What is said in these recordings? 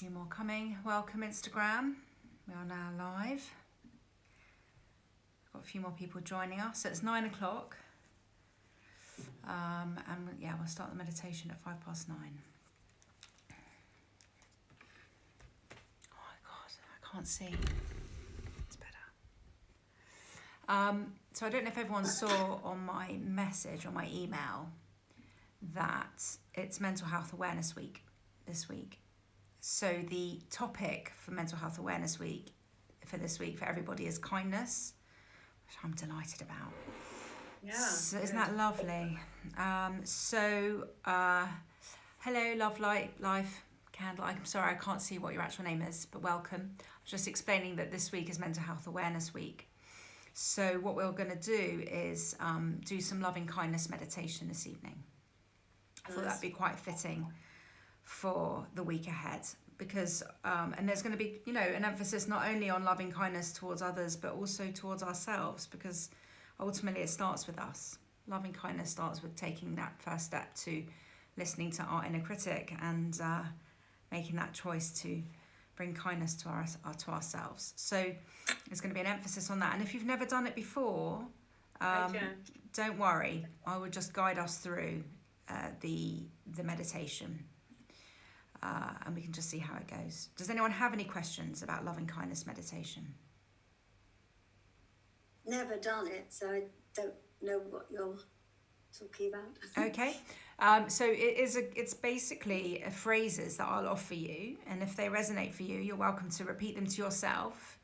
few more coming. Welcome, Instagram. We are now live. Got a few more people joining us. So it's 9 o'clock. And yeah, we'll start the meditation at 9:05. Oh my God, I can't see. It's better. So I don't know if everyone saw on my message, on my email, that it's Mental Health Awareness Week this week. So the topic for Mental Health Awareness Week for this week for everybody is kindness, which I'm delighted about. Yeah. So isn't that lovely? Hello, Love, Light, Life, Candle. I'm sorry, I can't see what your actual name is, but welcome. I'm just explaining that this week is Mental Health Awareness Week. So what we're going to do is do some loving kindness meditation this evening. I thought that'd be quite fitting for the week ahead, because and there's going to be, an emphasis not only on loving kindness towards others but also towards ourselves, because ultimately it starts with us. Loving kindness starts with taking that first step to listening to our inner critic and making that choice to bring kindness to ourselves. So there's going to be an emphasis on that, and if you've never done it before, don't worry, I will just guide us through the meditation. And we can just see how it goes. Does anyone have any questions about loving kindness meditation? Never done it, so I don't know what you're talking about. Okay. So it's basically phrases that I'll offer you, and if they resonate for you, you're welcome to repeat them to yourself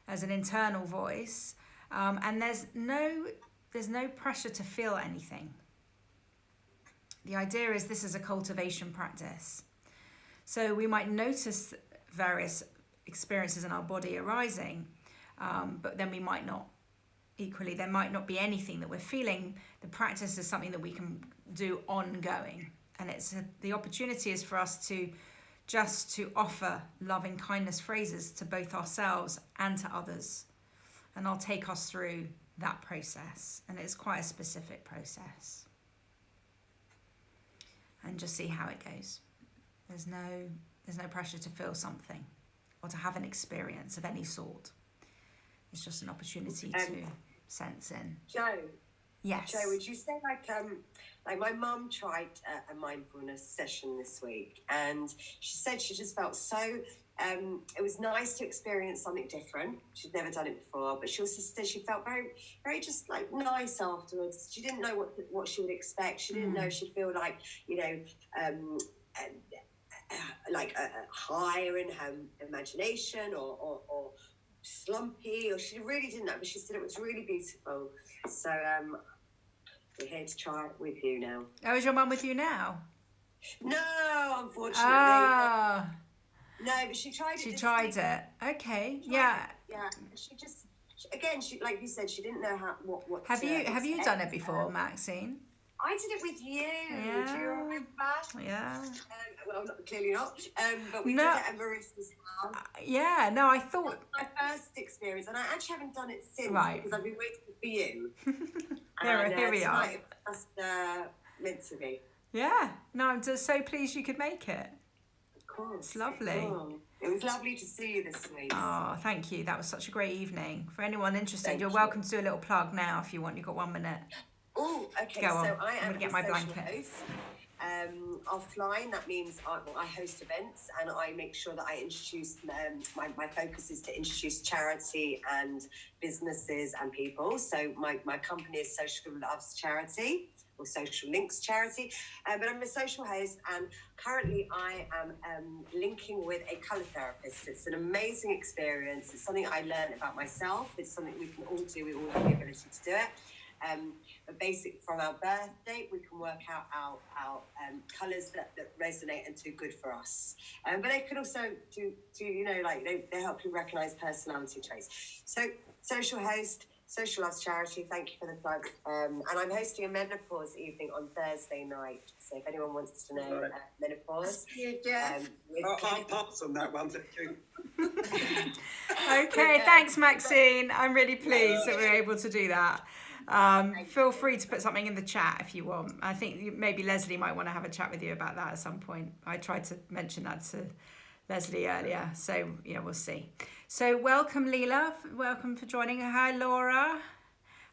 as an internal voice. And there's no pressure to feel anything. The idea is this is a cultivation practice. So we might notice various experiences in our body arising, but then we might not. Equally, there might not be anything that we're feeling. The practice is something that we can do ongoing. And the opportunity is for us to offer loving kindness phrases to both ourselves and to others. And I'll take us through that process. And it's quite a specific process. And just see how it goes. There's no pressure to feel something or to have an experience of any sort. It's just an opportunity to sense in. Jo. Yes. Jo, would you say like my mum tried a mindfulness session this week, and she said she just felt so. It was nice to experience something different. She'd never done it before, but she also said she felt very, very just like nice afterwards. She didn't know what she would expect. She didn't know she'd feel like higher in her imagination or slumpy, or she really didn't know, but she said it was really beautiful. So we're here to try it with you now. Oh, is your mum with you now? No, unfortunately. No, but she tried it. She tried it. Okay. Yeah. Yeah. She like you said, she didn't know what. Have you done it before, Maxine? I did it with you. Yeah. Do you remember? Yeah. Well, clearly not. But we did it at Marissa's house. Yeah. No, I thought my first experience, and I actually haven't done it since because I've been waiting for you. Here we are. That's meant to be. Yeah. No, I'm just so pleased you could make it. Of course. It's lovely. It was lovely to see you this week. Oh, thank you. That was such a great evening. For anyone interested, you're welcome to do a little plug now if you want. You've got 1 minute. Oh, okay. Go on. So I am I'm going to get my blanket. Host. Offline, that means I host events, and I make sure that I introduce, my focus is to introduce charity and businesses and people. So my company is Social Loves Charity, or Social Links Charity, but I'm a social host, and currently I am linking with a colour therapist. It's an amazing experience. It's something I learned about myself. It's something we can all do. We all have the ability to do it. But basically, from our birth date, we can work out our colours that resonate and do good for us. But they could also do they help you recognise personality traits. So, social host, Social Loves Charity, thank you for the plug. And I'm hosting a menopause evening on Thursday night. So if anyone wants to know menopause, I'll pass on that one. Thank you. Okay, thanks, Maxine. I'm really pleased that we're able to do that. Feel free to put something in the chat if you want. I think maybe Leslie might want to have a chat with you about that at some point. I tried to mention that Leslie earlier. So yeah, we'll see. So welcome, Leela. Welcome for joining. Hi, Laura.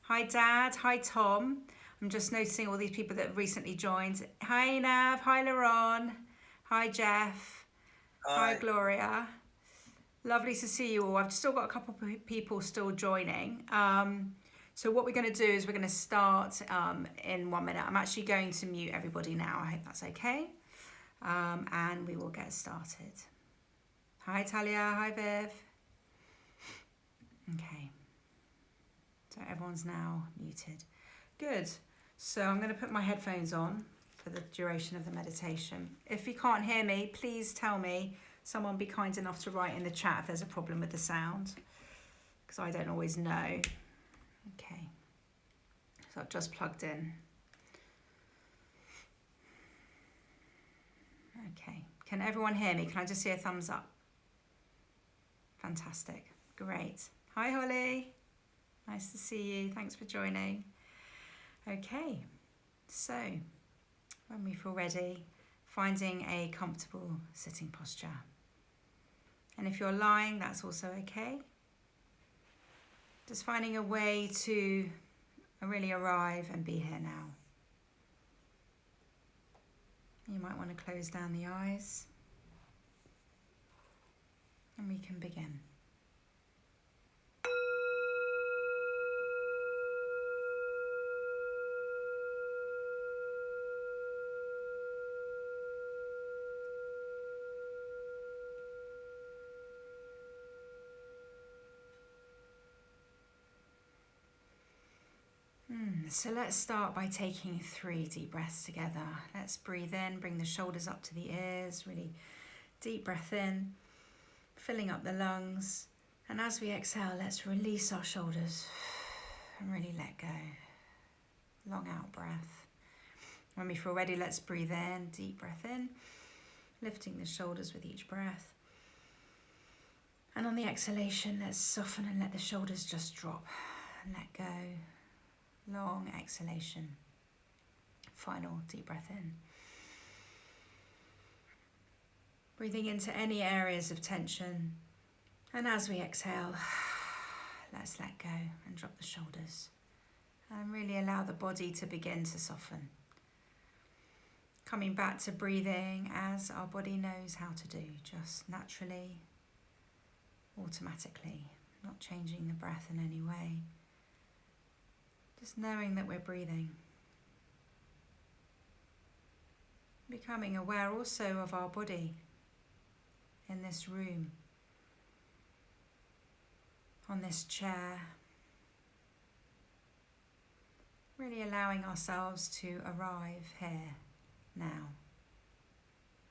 Hi, Dad. Hi, Tom. I'm just noticing all these people that have recently joined. Hi, Nav. Hi, Laron. Hi, Jeff. Hi, Gloria. Lovely to see you all. I've still got a couple of people still joining. So what we're going to do is we're going to start in 1 minute. I'm actually going to mute everybody now. I hope that's okay. And we will get started. Hi, Talia. Hi, Viv. Okay. So everyone's now muted. Good. So I'm going to put my headphones on for the duration of the meditation. If you can't hear me, please tell me. Someone be kind enough to write in the chat if there's a problem with the sound, because I don't always know. Okay. So I've just plugged in. Okay. Can everyone hear me? Can I just see a thumbs up? Fantastic. Great. Hi, Holly. Nice to see you. Thanks for joining. Okay. So when we feel ready, finding a comfortable sitting posture. And if you're lying, that's also okay. Just finding a way to really arrive and be here now. You might want to close down the eyes. And we can begin. So let's start by taking 3 deep breaths together. Let's breathe in, bring the shoulders up to the ears, really deep breath in, filling up the lungs. And as we exhale, let's release our shoulders and really let go. Long out breath. When we feel ready, let's breathe in, deep breath in, lifting the shoulders with each breath. And on the exhalation, let's soften and let the shoulders just drop and let go. Long exhalation. Final deep breath in. Breathing into any areas of tension. And as we exhale, let's let go and drop the shoulders. And really allow the body to begin to soften. Coming back to breathing as our body knows how to do, just naturally, automatically, not changing the breath in any way. Just knowing that we're breathing. Becoming aware also of our body in this room, on this chair. Really allowing ourselves to arrive here now.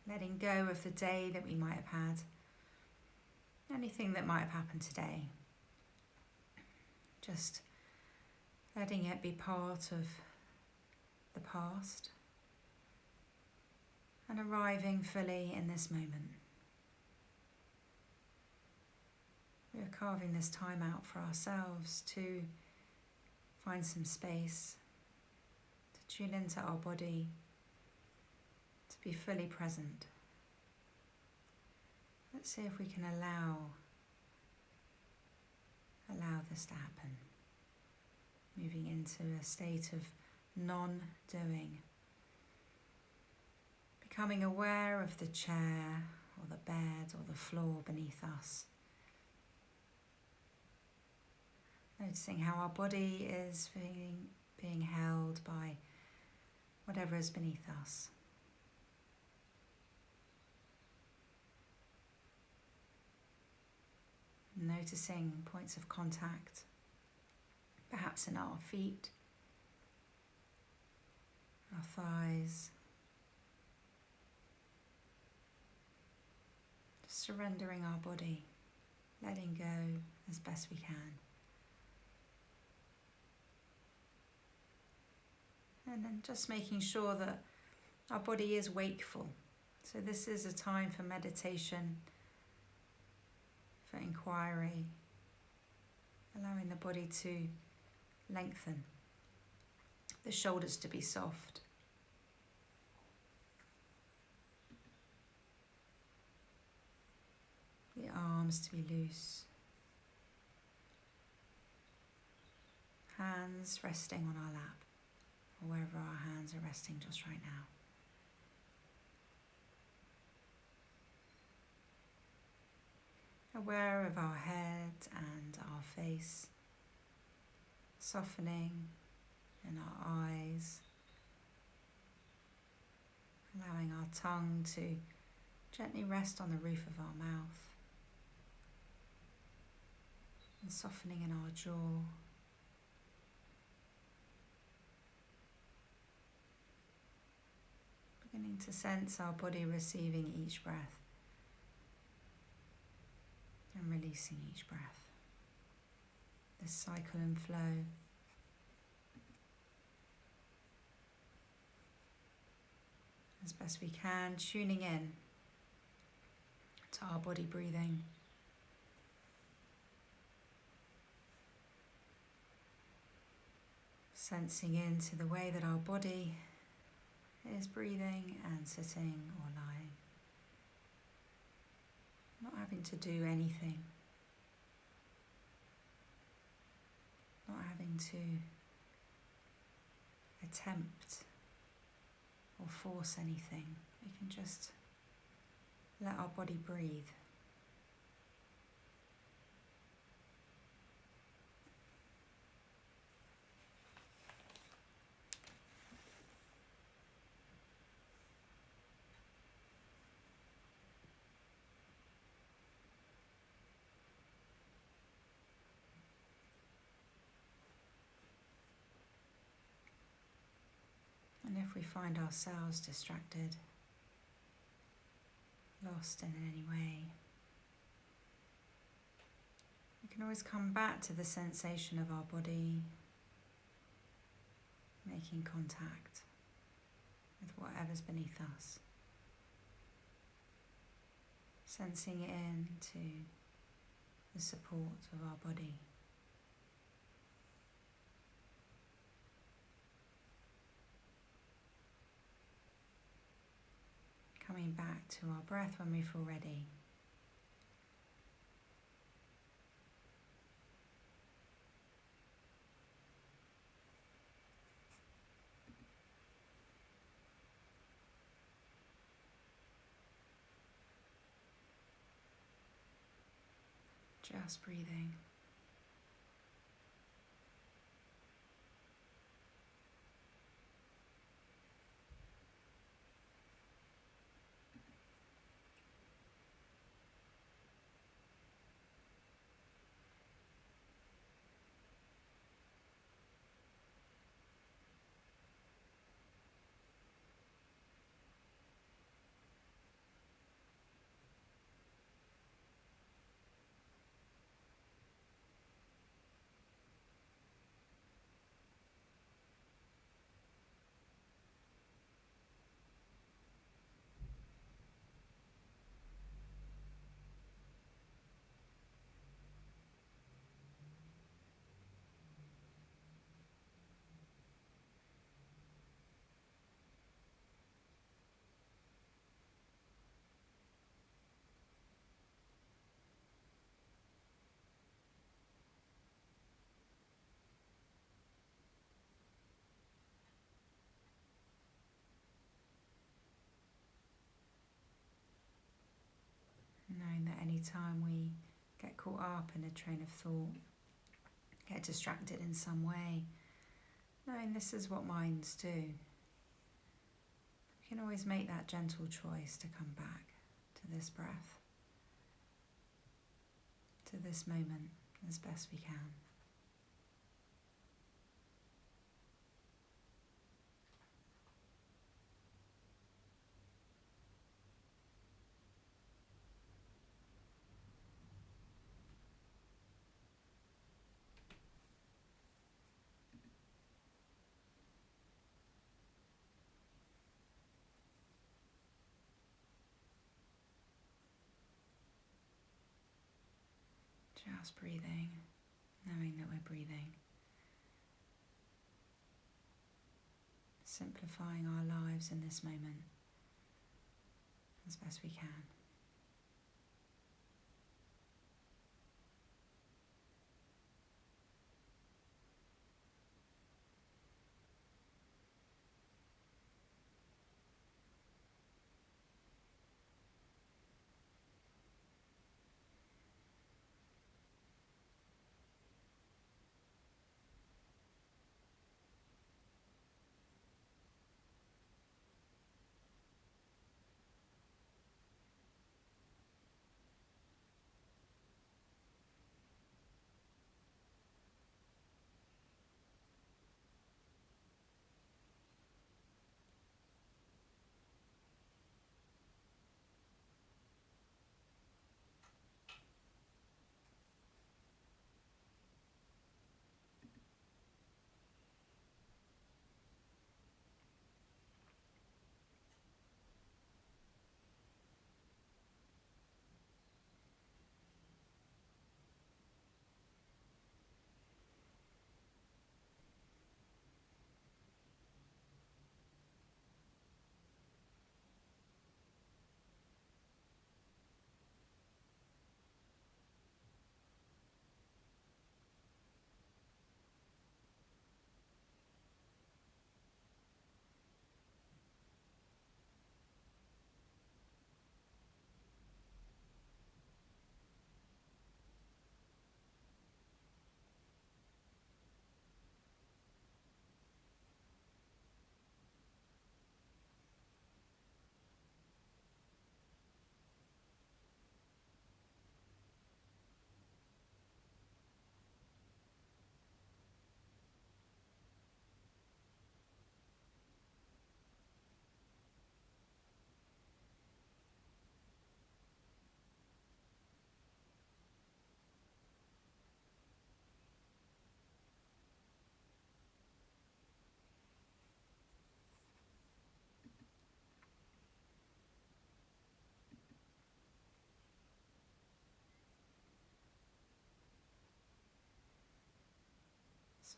Letting go of the day that we might have had. Anything that might have happened today. Just letting it be part of the past and arriving fully in this moment. We are carving this time out for ourselves to find some space, to tune into our body, to be fully present. Let's see if we can allow this to happen. Moving into a state of non-doing. Becoming aware of the chair or the bed or the floor beneath us. Noticing how our body is being held by whatever is beneath us. Noticing points of contact, perhaps in our feet, our thighs. Just surrendering our body, letting go as best we can. And then just making sure that our body is wakeful. So this is a time for meditation, for inquiry, allowing the body to lengthen, the shoulders to be soft. arms to be loose. Hands resting on our lap, or wherever our hands are resting just right now. Aware of our head and our face, softening in our eyes, allowing our tongue to gently rest on the roof of our mouth, and softening in our jaw. Beginning to sense our body receiving each breath and releasing each breath. This cycle and flow. As best we can, tuning in to our body breathing. Sensing into the way that our body is breathing and sitting or lying. Not having to do anything. Not having to attempt or force anything. We can just let our body breathe. And if we find ourselves distracted, lost in any way, we can always come back to the sensation of our body, making contact with whatever's beneath us, sensing into the support of our body. Coming back to our breath when we feel ready. Just breathing. Knowing that any time we get caught up in a train of thought, get distracted in some way, knowing this is what minds do, we can always make that gentle choice to come back to this breath, to this moment as best we can. Just breathing, knowing that we're breathing. Simplifying our lives in this moment as best we can.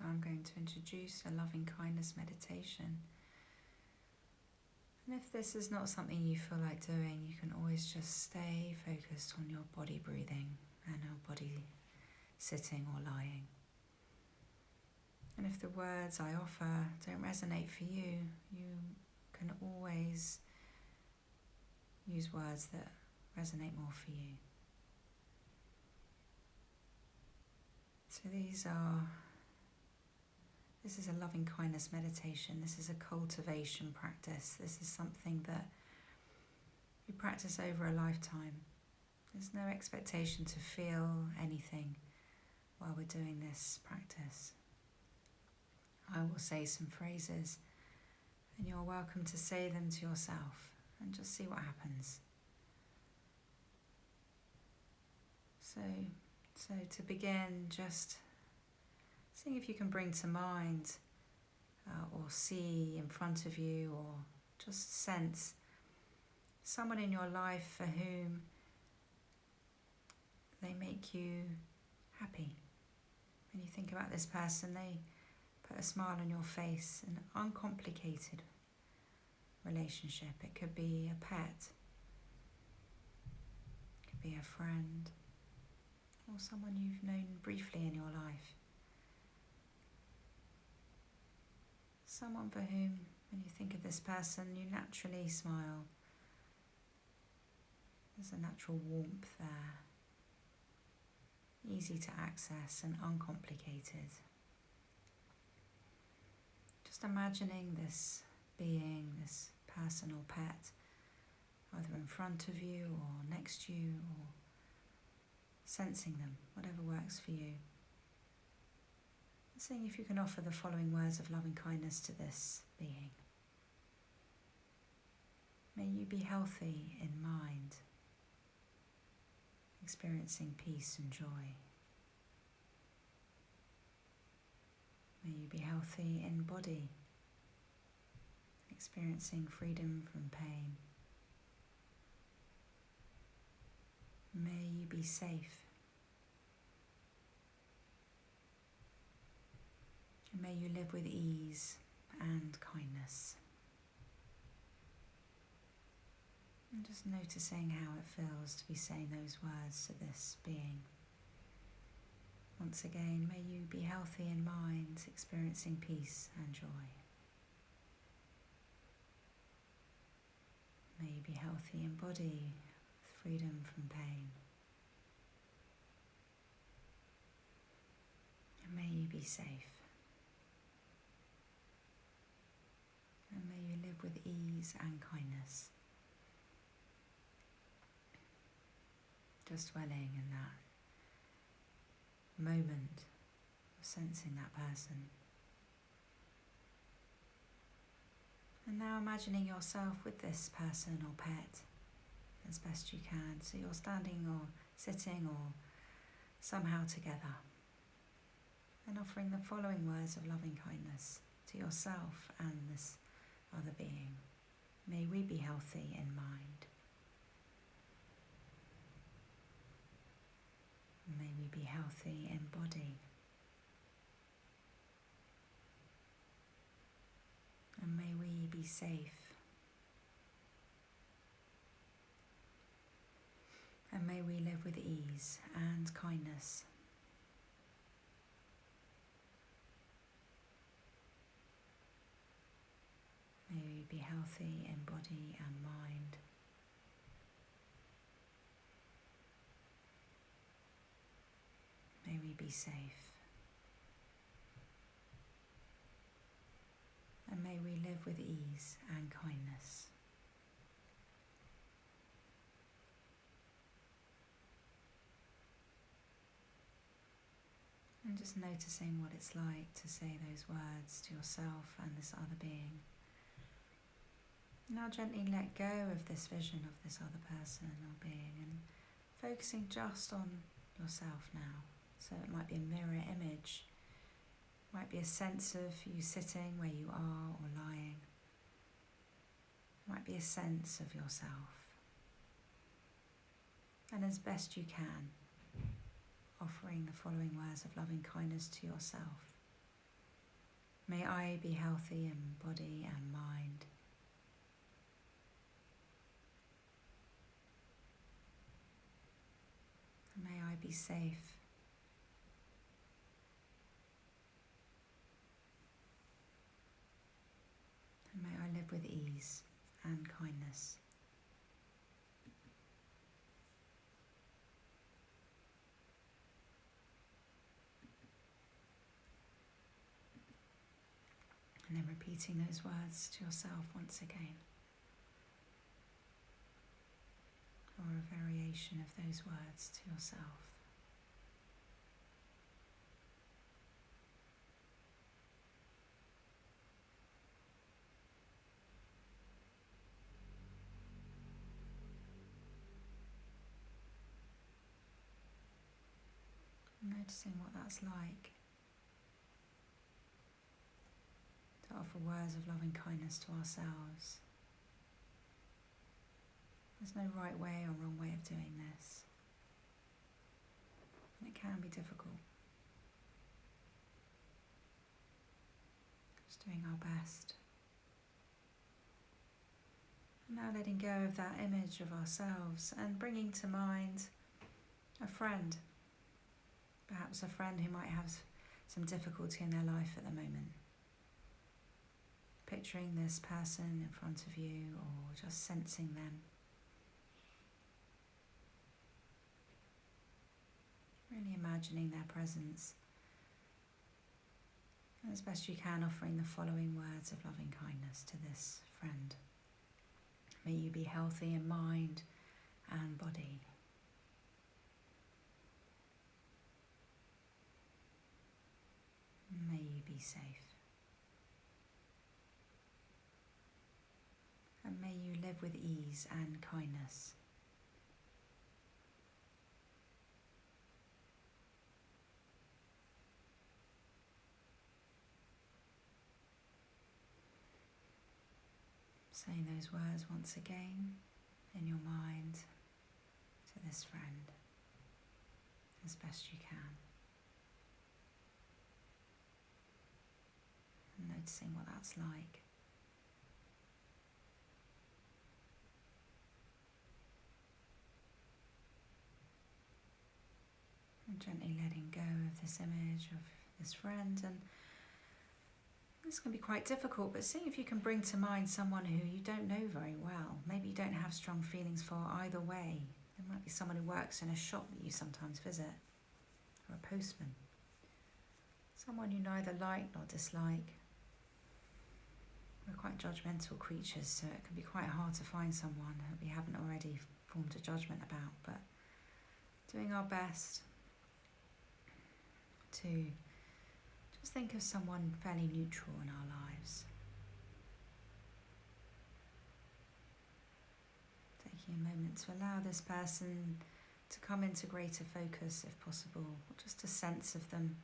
So I'm going to introduce a loving kindness meditation. And if this is not something you feel like doing, you can always just stay focused on your body breathing and your body sitting or lying. And if the words I offer don't resonate for you, you can always use words that resonate more for you. So this is a loving kindness meditation. This is a cultivation practice. This is something that you practice over a lifetime. There's no expectation to feel anything while we're doing this practice. I will say some phrases and you're welcome to say them to yourself and just see what happens. So to begin, just seeing if you can bring to mind or see in front of you or just sense someone in your life for whom they make you happy. When you think about this person, they put a smile on your face, an uncomplicated relationship. It could be a pet, it could be a friend, or someone you've known briefly in your life. Someone for whom, when you think of this person, you naturally smile. There's a natural warmth there, easy to access and uncomplicated. Just imagining this being, this person or pet, either in front of you or next to you, or sensing them, whatever works for you. Seeing if you can offer the following words of loving kindness to this being. May you be healthy in mind, experiencing peace and joy. May you be healthy in body, experiencing freedom from pain. May you be safe. And may you live with ease and kindness. And just noticing how it feels to be saying those words to this being. Once again, may you be healthy in mind, experiencing peace and joy. May you be healthy in body, with freedom from pain. And may you be safe. And may you live with ease and kindness. Just dwelling in that moment of sensing that person. And now imagining yourself with this person or pet as best you can. So you're standing or sitting or somehow together. And offering the following words of loving kindness to yourself and this other being. May we be healthy in mind. May we be healthy in body. And may we be safe. And may we live with ease and kindness. May we be healthy in body and mind. May we be safe. And may we live with ease and kindness. And just noticing what it's like to say those words to yourself and this other being. Now gently let go of this vision of this other person or being and focusing just on yourself now. So it might be a mirror image, it might be a sense of you sitting where you are or lying. It might be a sense of yourself. And as best you can, offering the following words of loving kindness to yourself. May I be healthy in body and mind. May I be safe. And may I live with ease and kindness. And then repeating those words to yourself once again. Or a variation of those words to yourself. Noticing what that's like. To offer words of loving kindness to ourselves. There's no right way or wrong way of doing this. And it can be difficult. Just doing our best. And now letting go of that image of ourselves and bringing to mind a friend. Perhaps a friend who might have some difficulty in their life at the moment. Picturing this person in front of you or just sensing them. Really imagining their presence. And as best you can, offering the following words of loving kindness to this friend. May you be healthy in mind and body. May you be safe. And may you live with ease and kindness. Saying those words once again in your mind to this friend as best you can. And noticing what that's like. And gently letting go of this image of this friend. And this can be quite difficult, but seeing if you can bring to mind someone who you don't know very well. Maybe you don't have strong feelings for either way. There might be someone who works in a shop that you sometimes visit, or a postman. Someone you neither like nor dislike. We're quite judgmental creatures, so it can be quite hard to find someone that we haven't already formed a judgment about, but doing our best to just think of someone fairly neutral in our lives. Taking a moment to allow this person to come into greater focus if possible, or just a sense of them,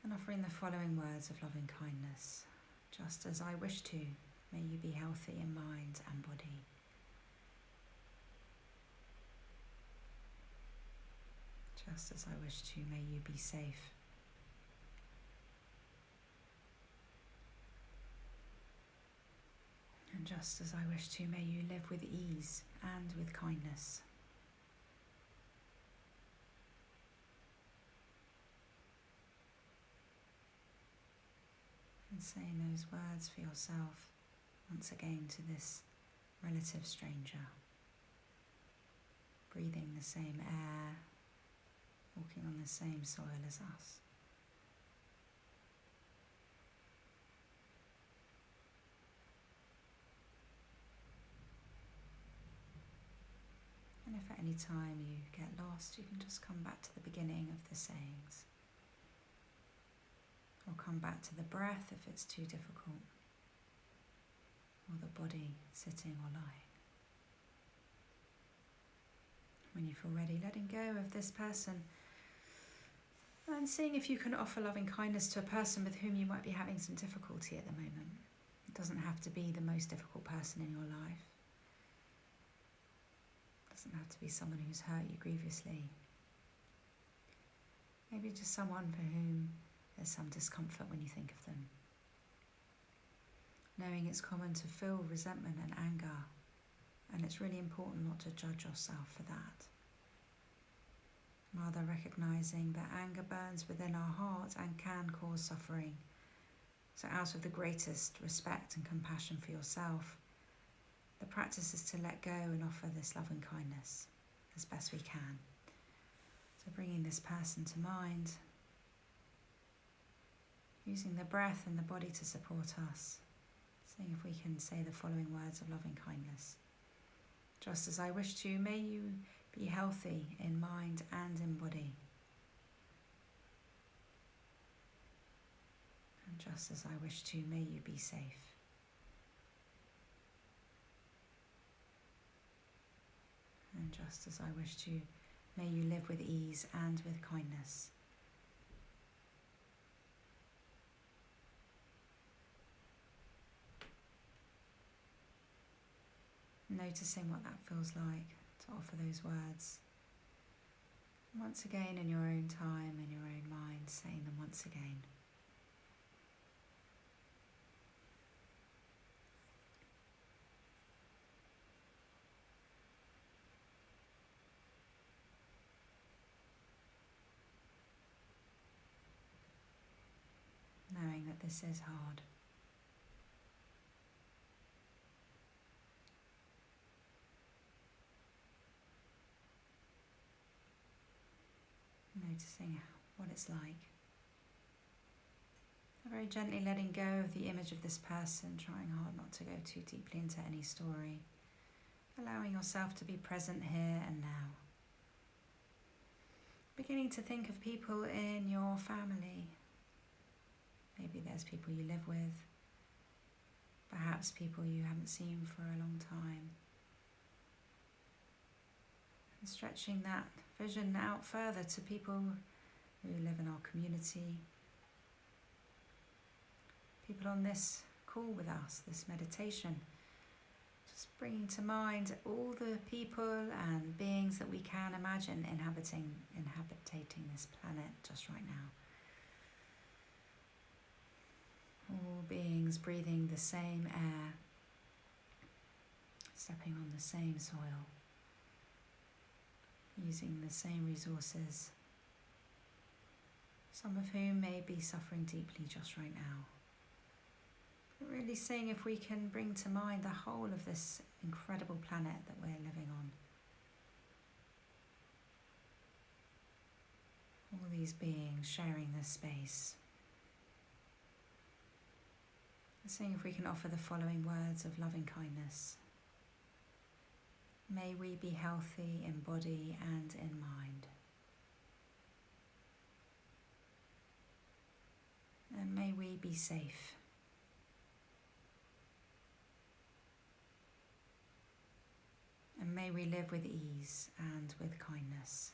and offering the following words of loving kindness. Just as I wish to, may you be healthy in mind and body. Just as I wish to, may you be safe. And just as I wish to, may you live with ease and with kindness. And saying those words for yourself once again to this relative stranger. Breathing the same air, walking on the same soil as us. And if at any time you get lost, you can just come back to the beginning of the sayings. Or come back to the breath if it's too difficult. Or the body sitting or lying. When you feel ready, letting go of this person and seeing if you can offer loving kindness to a person with whom you might be having some difficulty at the moment. It doesn't have to be the most difficult person in your life. It doesn't have to be someone who's hurt you grievously. Maybe just someone for whom there's some discomfort when you think of them. Knowing it's common to feel resentment and anger, and it's really important not to judge yourself for that. Rather recognising that anger burns within our heart and can cause suffering. So out of the greatest respect and compassion for yourself, the practice is to let go and offer this love and kindness as best we can. So bringing this person to mind, using the breath and the body to support us, seeing if we can say the following words of loving kindness. Just as I wish to, may you be healthy in mind and in body. And just as I wish to, may you be safe. And just as I wish to, may you live with ease and with kindness. Noticing what that feels like to offer those words. Once again, in your own time, in your own mind, saying them once again. Knowing that this is hard. Noticing what it's like. Very gently letting go of the image of this person, trying hard not to go too deeply into any story. Allowing yourself to be present here and now. Beginning to think of people in your family. Maybe there's people you live with. Perhaps people you haven't seen for a long time. And stretching that vision out further to people who live in our community. People on this call with us, this meditation. Just bringing to mind all the people and beings that we can imagine inhabiting this planet just right now. All beings breathing the same air, stepping on the same soil, using the same resources, some of whom may be suffering deeply just right now. But really seeing if we can bring to mind the whole of this incredible planet that we're living on. All these beings sharing this space. Seeing if we can offer the following words of loving kindness. May we be healthy in body and in mind. And may we be safe. And may we live with ease and with kindness.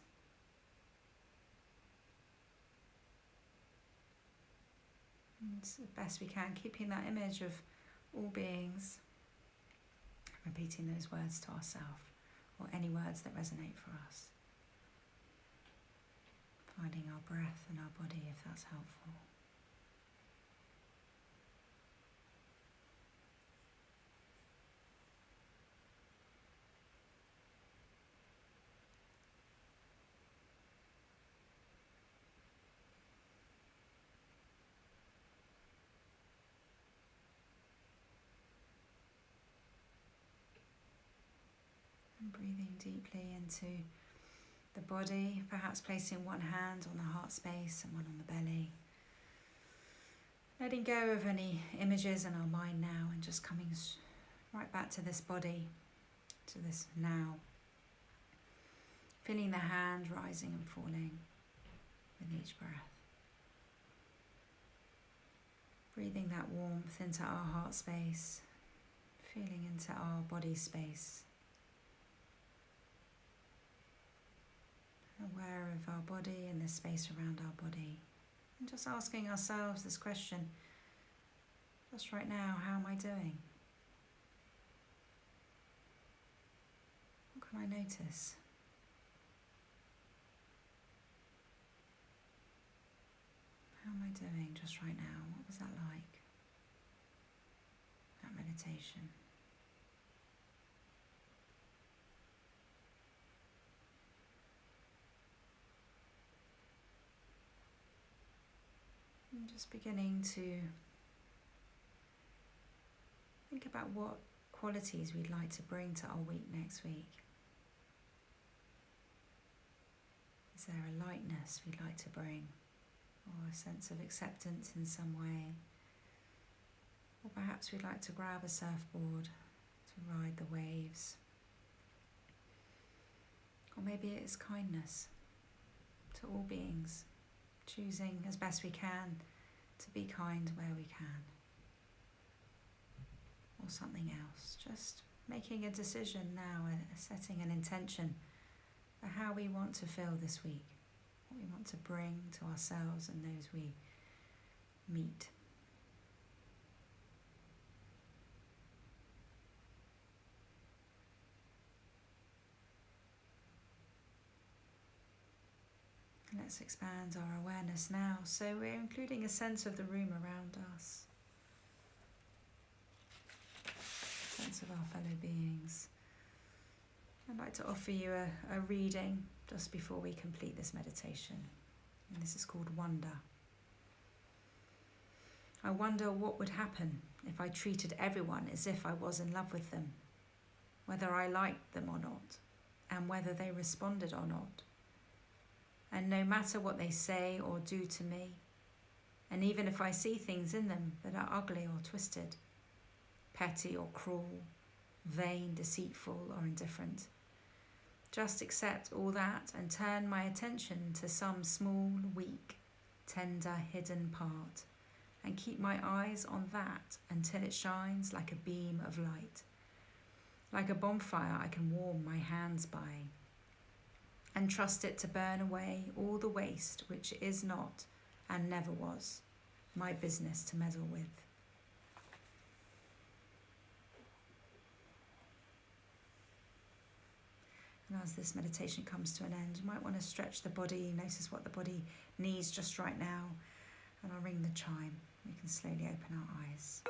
And as best we can, keeping that image of all beings, repeating those words to ourselves, or any words that resonate for us. Finding our breath and our body if that's helpful. And breathing deeply into the body, perhaps placing one hand on the heart space and one on the belly. Letting go of any images in our mind now and just coming right back to this body, to this now. Feeling the hand rising and falling with each breath. Breathing that warmth into our heart space, feeling into our body space. Aware of our body and the space around our body. And just asking ourselves this question, just right now, how am I doing? What can I notice? How am I doing just right now? What was that like? That meditation. And just beginning to think about what qualities we'd like to bring to our week next week. Is there a lightness we'd like to bring, or a sense of acceptance in some way? Or perhaps we'd like to grab a surfboard to ride the waves. Or maybe it's kindness to all beings, choosing as best we can to be kind where we can. Or something else, just making a decision now, setting an intention for how we want to feel this week, what we want to bring to ourselves and those we meet. Let's expand our awareness now, so we're including a sense of the room around us, a sense of our fellow beings. I'd like to offer you a reading just before we complete this meditation, and this is called Wonder. I wonder what would happen if I treated everyone as if I was in love with them, whether I liked them or not, and whether they responded or not. And no matter what they say or do to me, and even if I see things in them that are ugly or twisted, petty or cruel, vain, deceitful or indifferent, just accept all that and turn my attention to some small, weak, tender, hidden part, and keep my eyes on that until it shines like a beam of light, like a bonfire I can warm my hands by, and trust it to burn away all the waste which is not and never was my business to meddle with. And as this meditation comes to an end, you might want to stretch the body, notice what the body needs just right now, and I'll ring the chime. We can slowly open our eyes.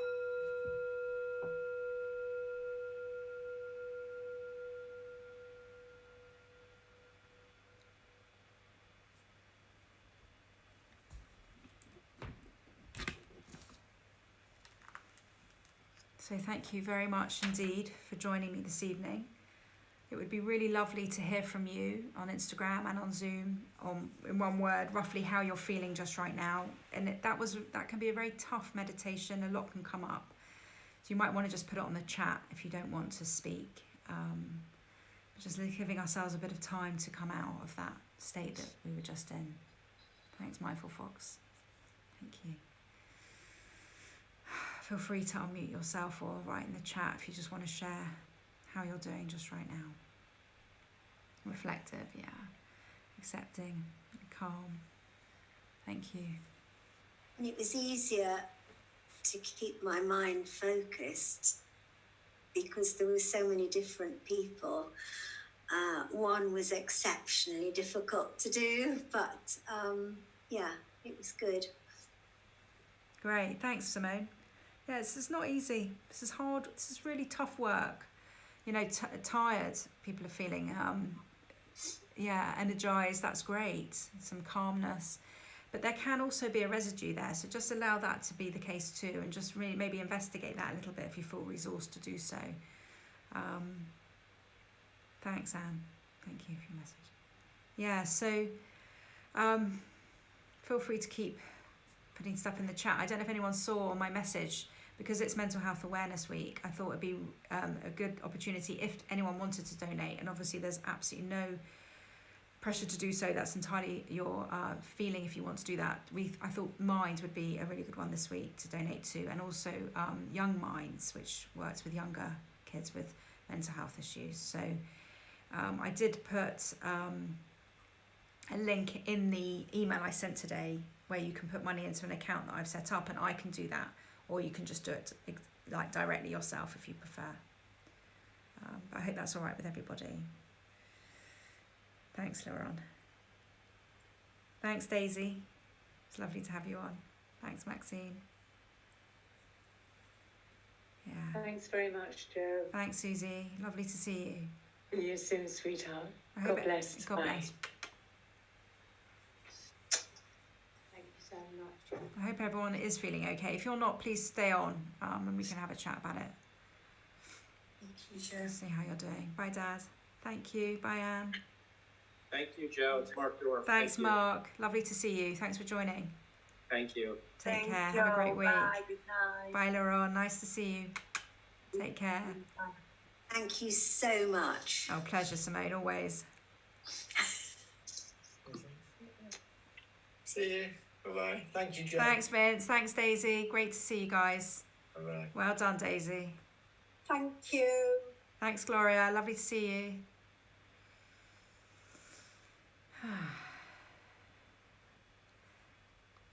So thank you very much indeed for joining me this evening. It would be really lovely to hear from you on Instagram and on Zoom, in one word, roughly how you're feeling just right now. And that can be a very tough meditation. A lot can come up. So you might want to just put it on the chat if you don't want to speak. Just giving ourselves a bit of time to come out of that state that we were just in. Thanks, Mindful Fox. Thank you. Feel free to unmute yourself or write in the chat if you just want to share how you're doing just right now. Reflective, yeah. Accepting, calm. Thank you. And it was easier to keep my mind focused because there were so many different people. One was exceptionally difficult to do, but yeah, it was good. Great, thanks, Simone. Yeah, this is not easy. This is hard. This is really tough work. You know, tired. People are feeling, energized. That's great. Some calmness. But there can also be a residue there. So just allow that to be the case too. And just really maybe investigate that a little bit if you feel resourced to do so. Thanks, Anne. Thank you for your message. Yeah, so feel free to keep putting stuff in the chat. I don't know if anyone saw my message. Because it's Mental Health Awareness Week, I thought it'd be a good opportunity if anyone wanted to donate. And obviously there's absolutely no pressure to do so. That's entirely your feeling if you want to do that. I thought Minds would be a really good one this week to donate to. And also Young Minds, which works with younger kids with mental health issues. So I did put a link in the email I sent today where you can put money into an account that I've set up, and I can do that. Or you can just do it like directly yourself if you prefer. But I hope that's all right with everybody. Thanks, Lauren. Thanks, Daisy. It's lovely to have you on. Thanks, Maxine. Yeah. Thanks very much, Jo. Thanks, Susie. Lovely to see you. See you soon, sweetheart. I hope God bless. God Bye. bless. Thank you so much, Jo. I hope everyone is feeling okay. If you're not, please stay on and we can have a chat about it. Thank you, Jo. See how you're doing. Bye, Dad. Thank you. Bye, Anne. Thank you, Joe. It's Mark Dorff. Thanks, Thank you. Mark. Lovely to see you. Thanks for joining. Thank you. Take Thanks, care. Have a Jo. great week. Bye. Good night. Bye, Laurent. Nice to see you. Take care. Thank you so much. Oh, pleasure, Simone. Always. See you. Bye-bye. Thank you, Jo. Thanks, Vince. Thanks, Daisy. Great to see you guys. Bye-bye. Well done, Daisy. Thank you. Thanks, Gloria. Lovely to see you.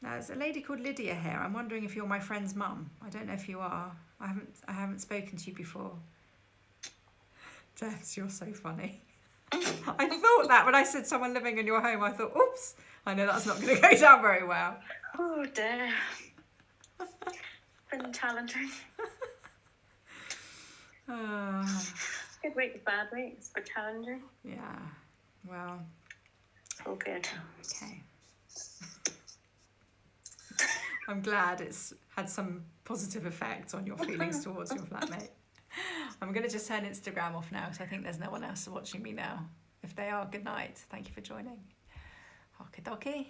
Now, there's a lady called Lydia here. I'm wondering if you're my friend's mum. I don't know if you are. I haven't spoken to you before. Des, you're so funny. I thought that when I said someone living in your home, I thought, oops, I know that's not going to go down very well. Oh dear. Been challenging. Good week, bad weeks, but challenging. Yeah, well, It's all good. okay. I'm glad it's had some positive effect on your feelings towards your flatmate. I'm going to just turn Instagram off now because I think there's no one else watching me now. If they are, good night. Thank you for joining. Okie dokie.